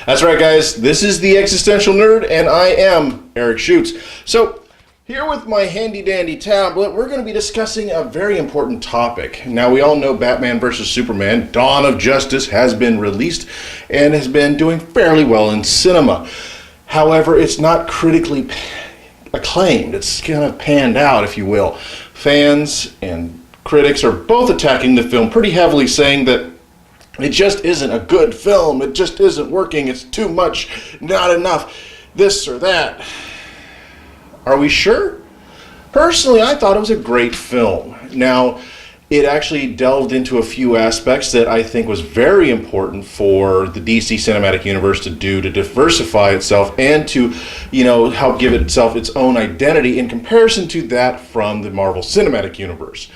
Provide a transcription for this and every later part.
That's right, guys. This is the Existential Nerd, and I am Eric Schuetz. So, here with my handy-dandy tablet, we're going to be discussing a very important topic. Now, we all know Batman vs. Superman, Dawn of Justice, has been released and has been doing fairly well in cinema. However, it's not critically acclaimed. It's kind of panned out, if you will. Fans and critics are both attacking the film pretty heavily, saying that it just isn't a good film, it just isn't working, it's too much, not enough, this or that. Are we sure? Personally, I thought it was a great film. Now, it actually delved into a few aspects that I think was very important for the DC Cinematic Universe to do to diversify itself and to, help give itself its own identity in comparison to that from the Marvel Cinematic Universe.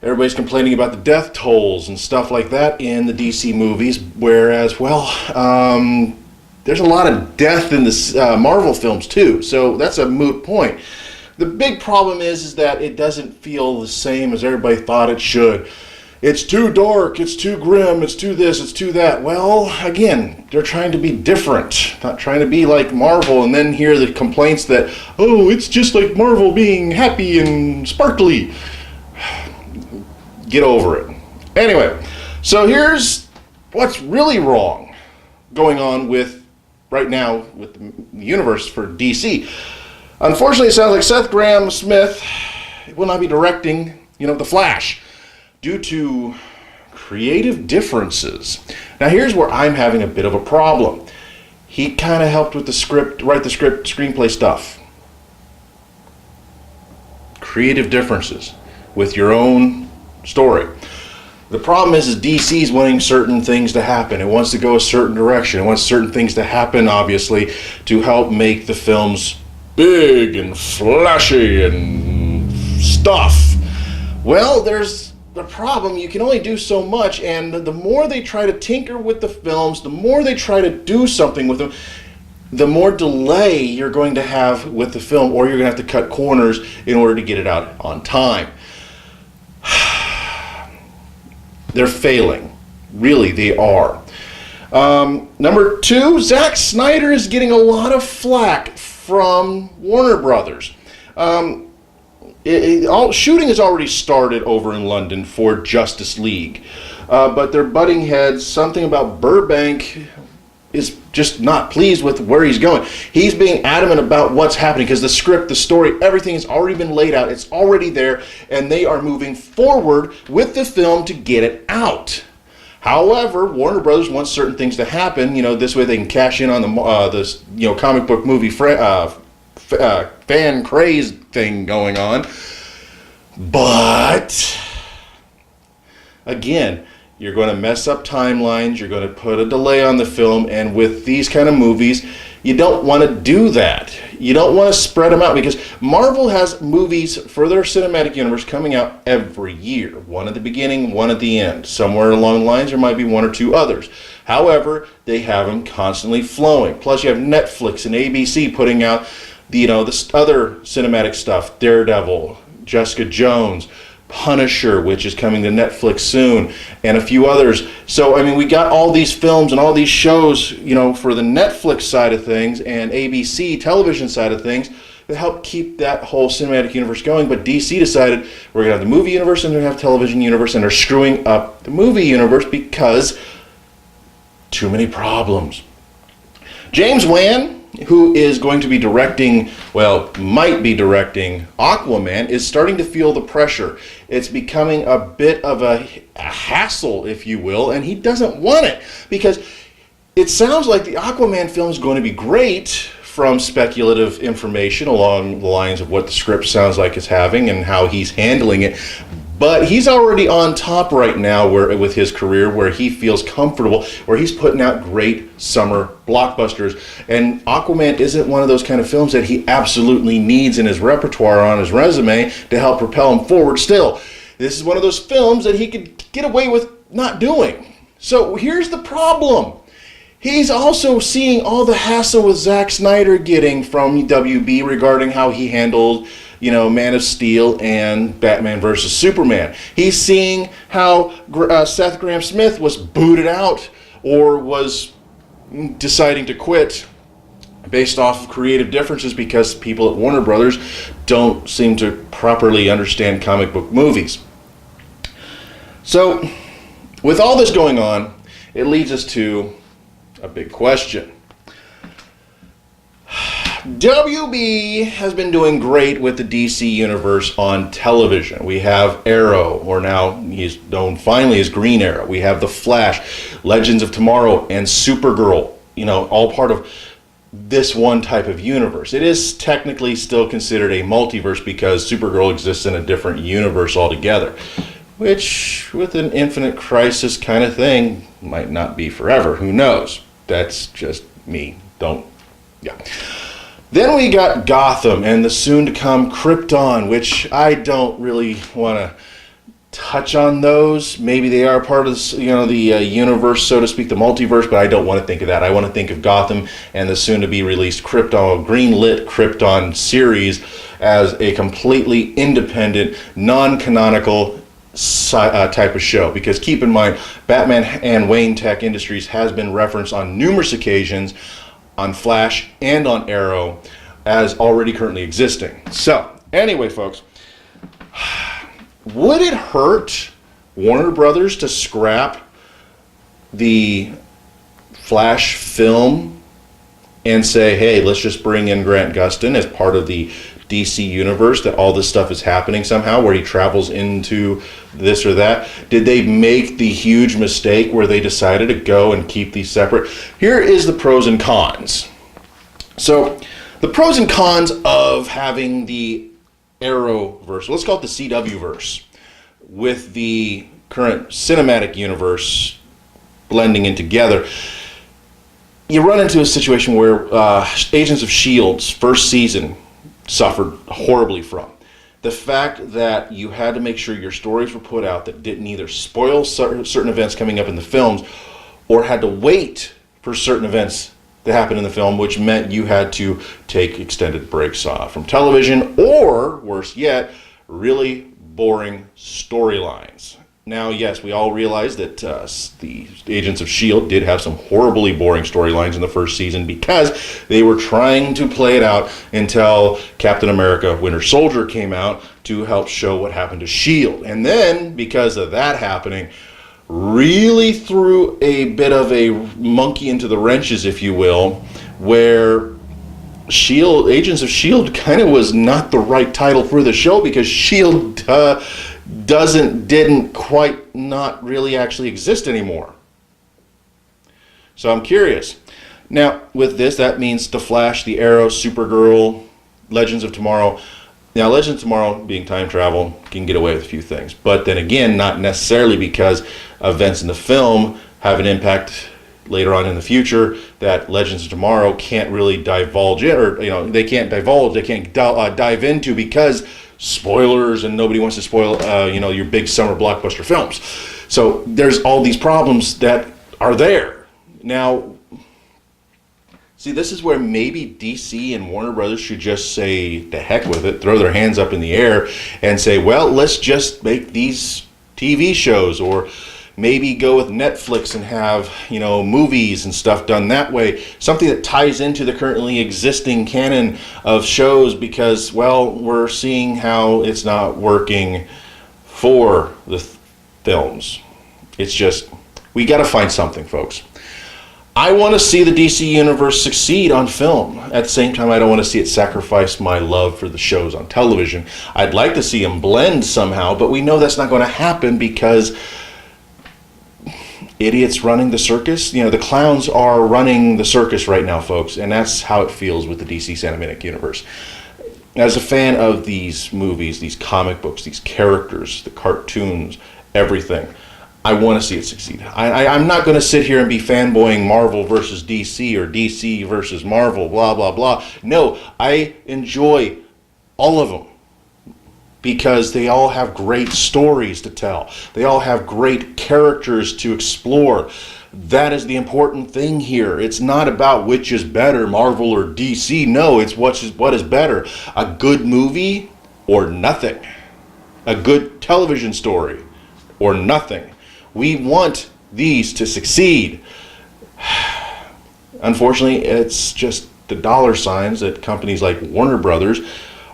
Everybody's complaining about the death tolls and stuff like that in the DC movies, whereas, there's a lot of death in the Marvel films too, so that's a moot point. The big problem is that it doesn't feel the same as everybody thought it should. It's too dark, it's too grim, it's too this, it's too that. Well, again, they're trying to be different, not trying to be like Marvel, and then hear the complaints that, oh, it's just like Marvel being happy and sparkly. Get over it. Anyway, so here's what's really wrong going on with right now with the universe for DC. Unfortunately, it sounds like Seth Grahame-Smith will not be directing, The Flash, due to creative differences. Now, here's where I'm having a bit of a problem. He kind of helped with the script, write the script, screenplay stuff. Creative differences with your own story. The problem is DC is wanting certain things to happen. It wants to go a certain direction. It wants certain things to happen, obviously, to help make the films big and flashy and stuff. Well, there's the problem. You can only do so much, and the more they try to tinker with the films, the more they try to do something with them, the more delay you're going to have with the film, or you're going to have to cut corners in order to get it out on time. They're failing. Really, they are. Number two, Zack Snyder is getting a lot of flack from Warner Brothers. Shooting has already started over in London for Justice League, but they're butting heads. Something about Burbank is just not pleased with where he's going. He's being adamant about what's happening because the script, the story, everything has already been laid out. It's already there, and they are moving forward with the film to get it out. However, Warner Brothers wants certain things to happen. This way they can cash in on the comic book movie fan craze thing going on. But again, you're going to mess up timelines, you're going to put a delay on the film, and with these kind of movies, you don't want to do that. You don't want to spread them out, because Marvel has movies for their cinematic universe coming out every year. One at the beginning, one at the end. Somewhere along the lines, there might be one or two others. However, they have them constantly flowing. Plus, you have Netflix and ABC putting out the other cinematic stuff, Daredevil, Jessica Jones, Punisher, which is coming to Netflix soon, and a few others. So, we got all these films and all these shows, for the Netflix side of things and ABC television side of things to help keep that whole cinematic universe going. But DC decided we're going to have the movie universe and we're going to have television universe, and they're screwing up the movie universe because too many problems. James Wan, who is going to be directing, might be directing Aquaman, is starting to feel the pressure. It's becoming a bit of a hassle, if you will, and he doesn't want it, because it sounds like the Aquaman film is going to be great from speculative information along the lines of what the script sounds like it's having and how he's handling it. But he's already on top right now with his career, where he feels comfortable, where he's putting out great summer blockbusters. And Aquaman isn't one of those kind of films that he absolutely needs in his repertoire, on his resume, to help propel him forward still. This is one of those films that he could get away with not doing. So here's the problem. He's also seeing all the hassle with Zack Snyder getting from WB regarding how he handled Man of Steel and Batman vs. Superman. He's seeing how Seth Grahame-Smith was booted out, or was deciding to quit based off of creative differences because people at Warner Brothers don't seem to properly understand comic book movies. So, with all this going on, it leads us to a big question. WB has been doing great with the DC Universe on television. We have Arrow, or now he's known finally as Green Arrow. We have The Flash, Legends of Tomorrow, and Supergirl, all part of this one type of universe. It is technically still considered a multiverse because Supergirl exists in a different universe altogether, which, with an Infinite Crisis kind of thing, might not be forever. Who knows? That's just me. Then we got Gotham and the soon-to-come Krypton, which I don't really want to touch on those. Maybe they are part of the universe, so to speak, the multiverse, but I don't want to think of that. I want to think of Gotham and the soon-to-be-released Krypton, green-lit Krypton series as a completely independent, non-canonical type of show. Because keep in mind, Batman and Wayne Tech Industries has been referenced on numerous occasions on Flash and on Arrow as already currently existing. So, anyway, folks, would it hurt Warner Brothers to scrap the Flash film and say, hey, let's just bring in Grant Gustin as part of the DC universe, that all this stuff is happening somehow, where he travels into this or that? Did they make the huge mistake where they decided to go and keep these separate? Here is the pros and cons. So, the pros and cons of having the Arrowverse, let's call it the CW verse, with the current cinematic universe blending in together. You run into a situation where Agents of S.H.I.E.L.'s first season suffered horribly from the fact that you had to make sure your stories were put out that didn't either spoil certain events coming up in the films or had to wait for certain events to happen in the film, which meant you had to take extended breaks from television, or worse yet, really boring storylines. Now, yes, we all realize that the Agents of S.H.I.E.L.D. did have some horribly boring storylines in the first season because they were trying to play it out until Captain America Winter Soldier came out to help show what happened to S.H.I.E.L.D. And then, because of that happening, really threw a bit of a monkey into the wrenches, if you will, where S.H.I.E.L.D., Agents of S.H.I.E.L.D. kind of was not the right title for the show because S.H.I.E.L.D. Didn't quite not really actually exist anymore. So I'm curious. Now, with this, that means The Flash, The Arrow, Supergirl, Legends of Tomorrow. Now, Legends of Tomorrow, being time travel, can get away with a few things. But then again, not necessarily, because events in the film have an impact later on in the future that Legends of Tomorrow can't really divulge it, or they can't dive into because spoilers, and nobody wants to spoil your big summer blockbuster films. So there's all these problems that are there. Now, see, this is where maybe DC and Warner Brothers should just say, the heck with it, throw their hands up in the air and say, well, let's just make these TV shows, or maybe go with Netflix and have, movies and stuff done that way. Something that ties into the currently existing canon of shows, because, well, we're seeing how it's not working for the films. It's just, we got to find something, folks. I want to see the DC Universe succeed on film. At the same time, I don't want to see it sacrifice my love for the shows on television. I'd like to see them blend somehow, but we know that's not going to happen because idiots running the circus. The clowns are running the circus right now, folks, and that's how it feels with the DC Cinematic Universe. As a fan of these movies, these comic books, these characters, the cartoons, everything, I want to see it succeed. I'm not going to sit here and be fanboying Marvel versus DC or DC versus Marvel, blah, blah, blah. No, I enjoy all of them, because they all have great stories to tell. They all have great characters to explore. That is the important thing here. It's not about which is better, Marvel or DC. No, it's what is better. A good movie or nothing. A good television story or nothing. We want these to succeed. Unfortunately, it's just the dollar signs that companies like Warner Brothers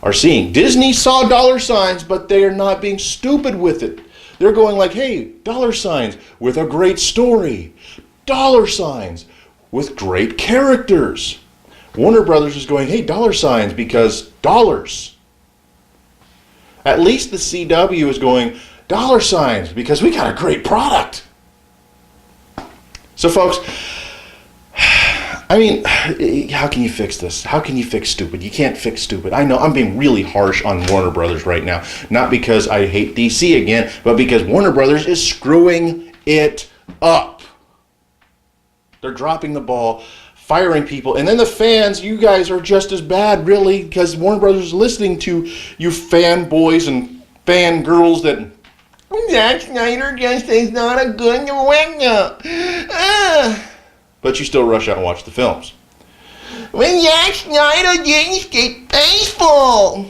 are seeing. Disney saw dollar signs, but they are not being stupid with it. They're going like, hey, dollar signs with a great story. Dollar signs with great characters. Warner Brothers is going, hey, dollar signs because dollars. At least the CW is going, dollar signs because we got a great product. So folks, I mean, how can you fix this? How can you fix stupid? You can't fix stupid. I know I'm being really harsh on Warner Brothers right now. Not because I hate DC again, but because Warner Brothers is screwing it up. They're dropping the ball, firing people, and then the fans, you guys are just as bad, really, because Warner Brothers is listening to you fanboys and fangirls that Zack Snyder just is not a good director. But you still rush out and watch the films. When Zack Snyder didn't get baseball.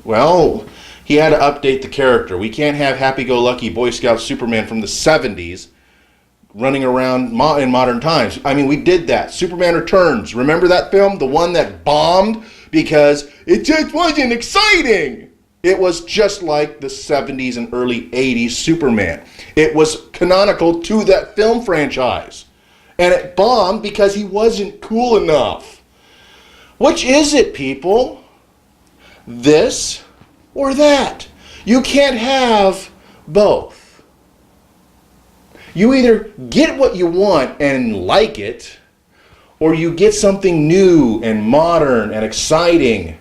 Well, he had to update the character. We can't have happy-go-lucky Boy Scout Superman from the 70s running around in modern times. I mean, we did that. Superman Returns. Remember that film? The one that bombed because it just wasn't exciting. It was just like the 70s and early 80s Superman. It was canonical to that film franchise. And it bombed because he wasn't cool enough. Which is it, people? This or that? You can't have both. You either get what you want and like it, or you get something new and modern and exciting.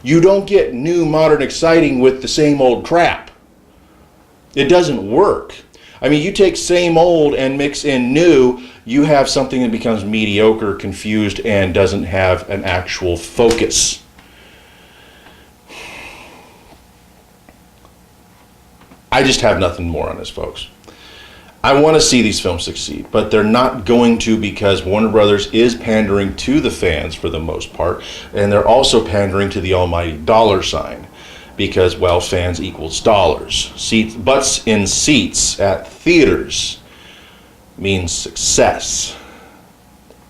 You don't get new, modern, exciting with the same old crap. It doesn't work. I mean, you take same old and mix in new, you have something that becomes mediocre, confused, and doesn't have an actual focus. I just have nothing more on this, folks. I want to see these films succeed, but they're not going to because Warner Brothers is pandering to the fans for the most part, and they're also pandering to the almighty dollar sign because, well, fans equals dollars. Butts in seats at theaters means success.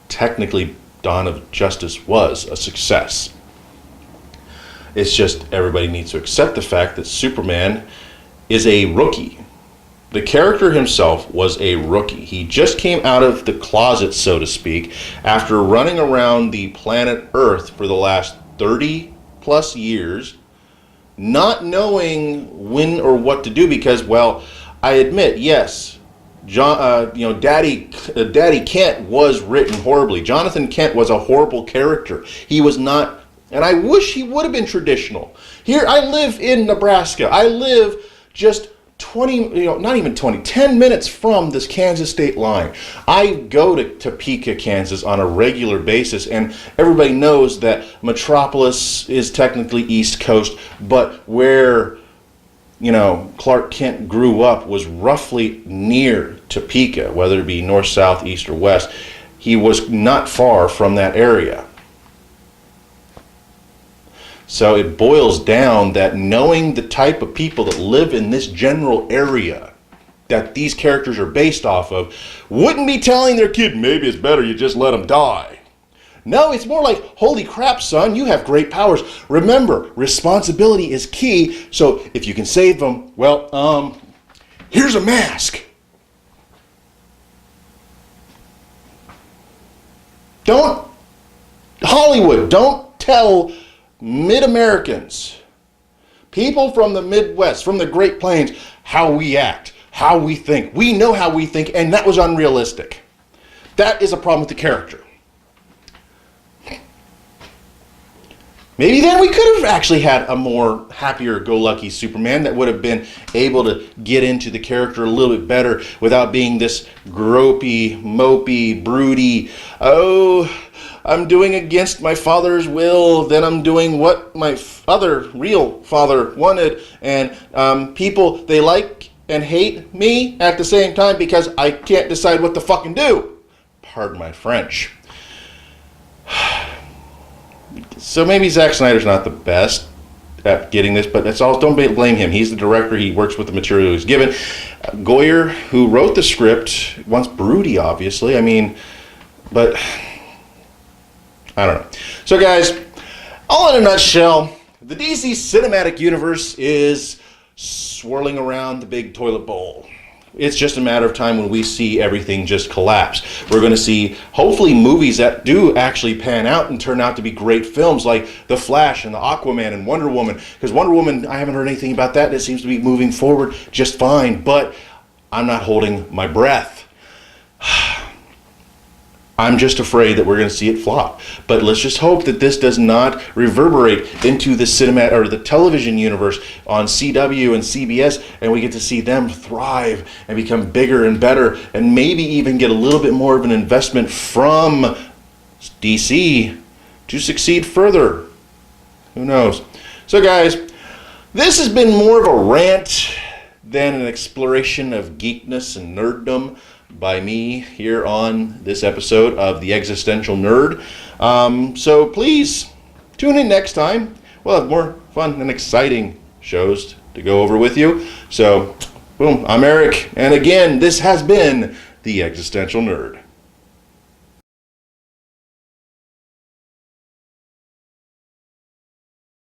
Technically, Dawn of Justice was a success. It's just everybody needs to accept the fact that Superman is a rookie. The character himself was a rookie. He just came out of the closet, so to speak, after running around the planet Earth for the last 30 plus years, not knowing when or what to do because, well, I admit, yes, Daddy Kent was written horribly. Jonathan Kent was a horrible character. He was not, and I wish he would have been traditional. Here, I live in Nebraska. I live just 10 minutes from this Kansas state line. I go to Topeka, Kansas on a regular basis, and everybody knows that Metropolis is technically East Coast, but where, Clark Kent grew up was roughly near Topeka, whether it be north, south, east, or west. He was not far from that area. So it boils down that knowing the type of people that live in this general area that these characters are based off of wouldn't be telling their kid, maybe it's better you just let them die. No, it's more like, holy crap, son, you have great powers. Remember, responsibility is key, so if you can save them, well, here's a mask. Hollywood, don't tell Mid-Americans, people from the Midwest, from the Great Plains, how we act, how we think. We know how we think, and that was unrealistic. That is a problem with the character. Maybe then we could have actually had a more happier-go-lucky Superman that would have been able to get into the character a little bit better without being this gropey, mopey, broody, I'm doing against my father's will, then I'm doing what my real father wanted, and people, they like and hate me at the same time because I can't decide what to fucking do. Pardon my French. So maybe Zack Snyder's not the best at getting this, but don't blame him. He's the director. He works with the material he's given. Goyer, who wrote the script, wants broody, obviously. I mean, But I don't know. So guys, all in a nutshell, the DC cinematic universe is swirling around the big toilet bowl. It's just a matter of time when we see everything just collapse. We're going to see, hopefully, movies that do actually pan out and turn out to be great films, like The Flash and the Aquaman and Wonder Woman. Because Wonder Woman, I haven't heard anything about that. It seems to be moving forward just fine, but I'm not holding my breath. I'm just afraid that we're going to see it flop. But let's just hope that this does not reverberate into the cinema or the television universe on CW and CBS, and we get to see them thrive and become bigger and better, and maybe even get a little bit more of an investment from DC to succeed further. Who knows? So guys, this has been more of a rant than an exploration of geekness and nerddom by me here on this episode of the Existential Nerd. So please tune in next time. We'll have more fun and exciting shows to go over with you. So, boom, I'm Eric, and again, this has been the Existential Nerd.